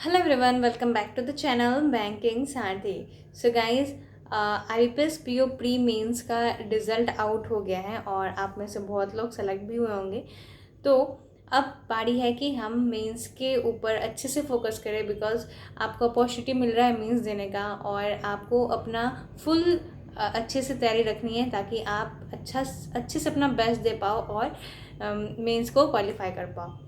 Hello everyone, welcome back to the channel Banking Sathi. So guys, IBPS PO pre mains का result out हो गया है और आप में से बहुत लोग सेलेक्ट भी हुए होंगे। तो अब बारी है कि हम मेंस के ऊपर अच्छे से फोकस करें, बिकॉज आपको अपॉर्चुनिटी मिल रहा है मेंस देने का और आपको अपना फुल अच्छे से तैयारी रखनी है ताकि आप अच्छे से अपना बेस्ट दे पाओ और मेंस को क्वालिफाई कर पाओ।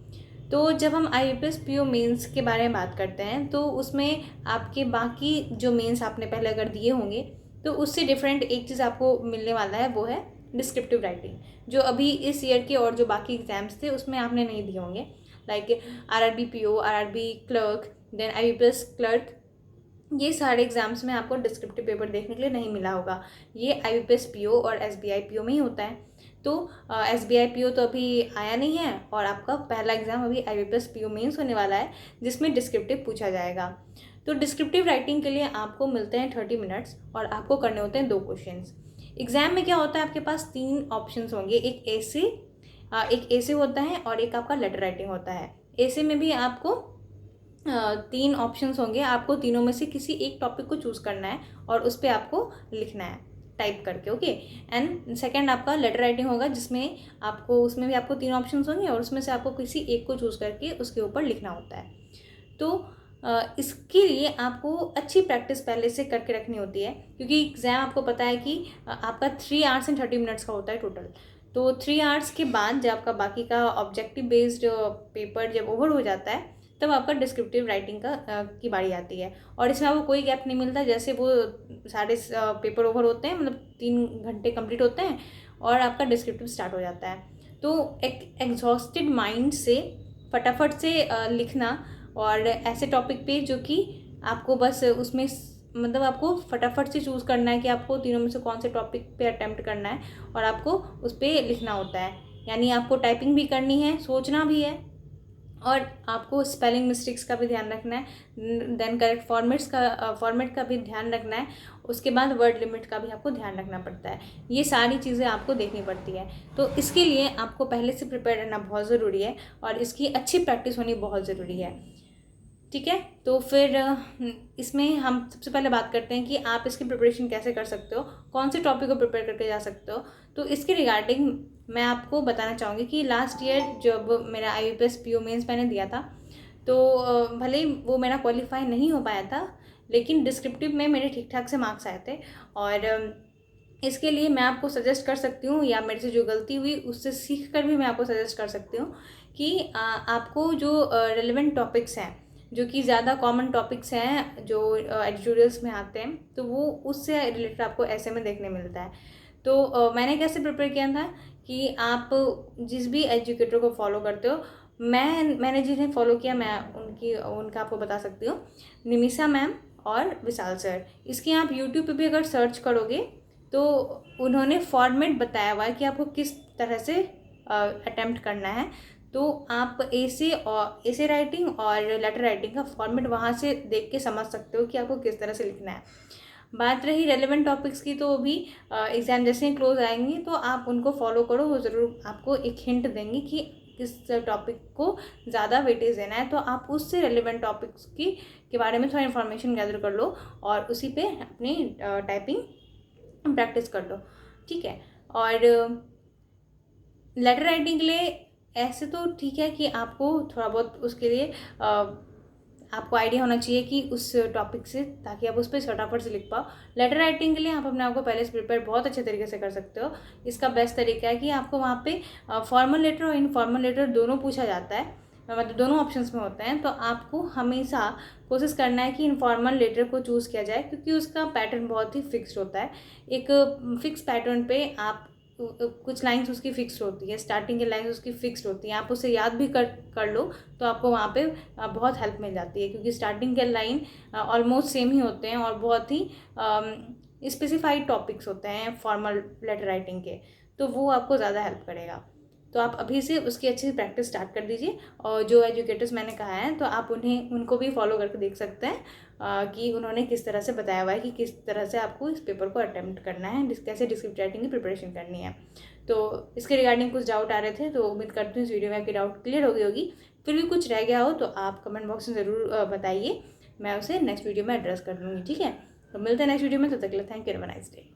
तो जब हम IBPS PO मेंस के बारे में बात करते हैं तो उसमें आपके बाकी जो मेंस आपने पहले अगर दिए होंगे तो उससे डिफरेंट एक चीज़ आपको मिलने वाला है, वो है डिस्क्रिप्टिव राइटिंग, जो अभी इस ईयर के और जो बाकी एग्जाम्स थे उसमें आपने नहीं दिए होंगे। Like RRB PO, RRB clerk, then IBPS clerk, ये सारे एग्जाम्स में आपको डिस्क्रिप्टिव पेपर देखने के लिए नहीं मिला होगा। ये IBPS PO और SBI PO में ही होता है। तो SBI PO तो अभी आया नहीं है और आपका पहला एग्ज़ाम अभी IBPS PO मेंस होने वाला है जिसमें डिस्क्रिप्टिव पूछा जाएगा। तो डिस्क्रिप्टिव राइटिंग के लिए आपको मिलते हैं 30 मिनट्स और आपको करने होते हैं 2 क्वेश्चंस। एग्ज़ाम में क्या होता है, आपके पास 3 ऑप्शंस होंगे, एक ऐसे होता है और एक आपका लेटर राइटिंग होता है। ऐसे में भी आपको 3 ऑप्शंस होंगे, आपको तीनों में से किसी एक टॉपिक को चूज़ करना है और उस पर आपको लिखना है टाइप करके। ओके, एंड सेकंड आपका लेटर राइटिंग होगा जिसमें आपको, उसमें भी आपको 3 ऑप्शंस होंगे और उसमें से आपको किसी एक को चूज़ करके उसके ऊपर लिखना होता है। तो इसके लिए आपको अच्छी प्रैक्टिस पहले से करके रखनी होती है, क्योंकि एग्ज़ाम आपको पता है कि आपका 3 आवर्स एंड 30 मिनट्स का होता है टोटल। तो 3 आवर्स के बाद जब आपका बाकी का ऑब्जेक्टिव बेस्ड पेपर जब ओवर हो जाता है तब आपका डिस्क्रिप्टिव राइटिंग की बारी आती है और इसमें आपको कोई गैप नहीं मिलता। जैसे वो सारे पेपर ओवर होते हैं, मतलब 3 घंटे कंप्लीट होते हैं और आपका डिस्क्रिप्टिव स्टार्ट हो जाता है। तो एक एग्जॉस्टेड माइंड से फटाफट से लिखना, और ऐसे टॉपिक पे जो कि आपको बस उसमें मतलब आपको फटाफट से चूज़ करना है कि आपको तीनों में से कौन से टॉपिक पे अटेम्प्ट करना है और आपको उस पर लिखना होता है। यानी आपको टाइपिंग भी करनी है, सोचना भी है और आपको स्पेलिंग मिस्टेक्स का भी ध्यान रखना है, देन करेक्ट फॉर्मेट का भी ध्यान रखना है, उसके बाद वर्ड लिमिट का भी आपको ध्यान रखना पड़ता है। ये सारी चीज़ें आपको देखनी पड़ती है। तो इसके लिए आपको पहले से प्रिपेयर रहना बहुत ज़रूरी है और इसकी अच्छी प्रैक्टिस होनी बहुत ज़रूरी है। ठीक है, तो फिर इसमें हम सबसे पहले बात करते हैं कि आप इसकी प्रिपरेशन कैसे कर सकते हो, कौन से टॉपिक को प्रिपेयर करके जा सकते हो। तो इसके रिगार्डिंग मैं आपको बताना चाहूँगी कि लास्ट ईयर जब मेरा IBPS PO मेंस मैंने दिया था तो भले ही वो मेरा क्वालिफाई नहीं हो पाया था, लेकिन डिस्क्रिप्टिव में मेरे ठीक ठाक से मार्क्स आए थे। और इसके लिए मैं आपको सजेस्ट कर सकती हूँ, या मेरे से जो गलती हुई उससे सीख कर भी मैं आपको सजेस्ट कर सकती हूँ कि आपको जो रेलिवेंट टॉपिक्स हैं, जो कि ज़्यादा कॉमन टॉपिक्स हैं जो एडिटोरियल्स में आते हैं, तो वो उससे रिलेटेड आपको ऐसे में देखने मिलता है। तो मैंने कैसे प्रिपेयर किया था कि आप जिस भी एजुकेटर को फॉलो करते हो, मैंने जिन्हें फॉलो किया मैं उनका आपको बता सकती हूँ, निमिषा मैम और विशाल सर। इसकी आप यूट्यूब पे भी अगर सर्च करोगे तो उन्होंने फॉर्मेट बताया हुआ है कि आपको किस तरह से अटेम्प्ट करना है। तो आप ऐसे राइटिंग और लेटर राइटिंग का फॉर्मेट वहाँ से देख के समझ सकते हो कि आपको किस तरह से लिखना है। बात रही रेलेवेंट टॉपिक्स की, तो भी एग्ज़ाम जैसे ही क्लोज आएंगे तो आप उनको फॉलो करो, वो ज़रूर आपको एक हिंट देंगे कि किस टॉपिक को ज़्यादा वेटेज देना है। तो आप उससे रेलेवेंट टॉपिक्स के बारे में थोड़ा इन्फॉर्मेशन गैदर कर लो और उसी पे अपनी टाइपिंग प्रैक्टिस कर लो। ठीक है, और लेटर राइटिंग के लिए ऐसे तो ठीक है कि आपको थोड़ा बहुत उसके लिए आपको आइडिया होना चाहिए कि उस टॉपिक से, ताकि आप उस पर फटाफट से लिख पाओ। लेटर राइटिंग के लिए आप अपने आप को पहले से प्रिपेयर बहुत अच्छे तरीके से कर सकते हो। इसका बेस्ट तरीका है कि आपको वहाँ पे फॉर्मल लेटर और इनफॉर्मल लेटर दोनों पूछा जाता है, मतलब दोनों ऑप्शंस में होते हैं। तो आपको हमेशा कोशिश करना है कि इनफॉर्मल लेटर को चूज़ किया जाए, क्योंकि उसका पैटर्न बहुत ही फिक्स्ड होता है। एक फिक्स पैटर्न पे आप कुछ लाइंस उसकी फिक्स्ड होती है, स्टार्टिंग की लाइंस उसकी फिक्स्ड होती हैं, आप उसे याद भी कर लो तो आपको वहाँ पे बहुत हेल्प मिल जाती है, क्योंकि स्टार्टिंग के लाइन ऑलमोस्ट सेम ही होते हैं और बहुत ही स्पेसिफाइड टॉपिक्स होते हैं फॉर्मल लेटर राइटिंग के, तो वो आपको ज़्यादा हेल्प करेगा। तो आप अभी से उसकी अच्छी प्रैक्टिस स्टार्ट कर दीजिए। और जो एजुकेटर्स मैंने कहा है तो आप उनको भी फॉलो करके देख सकते हैं कि उन्होंने किस तरह से बताया हुआ है कि किस तरह से आपको इस पेपर को अटेम्प्ट करना है, कैसे डिस्क्रिप्टिव राइटिंग की प्रिपरेशन करनी है। तो इसके रिगार्डिंग कुछ डाउट आ रहे थे, तो उम्मीद करती हूँ इस वीडियो में आपके डाउट क्लियर हो गई होगी। फिर भी कुछ रह गया हो तो आप कमेंट बॉक्स में ज़रूर बताइए, मैं उसे नेक्स्ट वीडियो में एड्रेस कर दूँगी, ठीक है। तो मिलते हैं नेक्स्ट वीडियो में, तब तक के लिए thank you, have a nice day.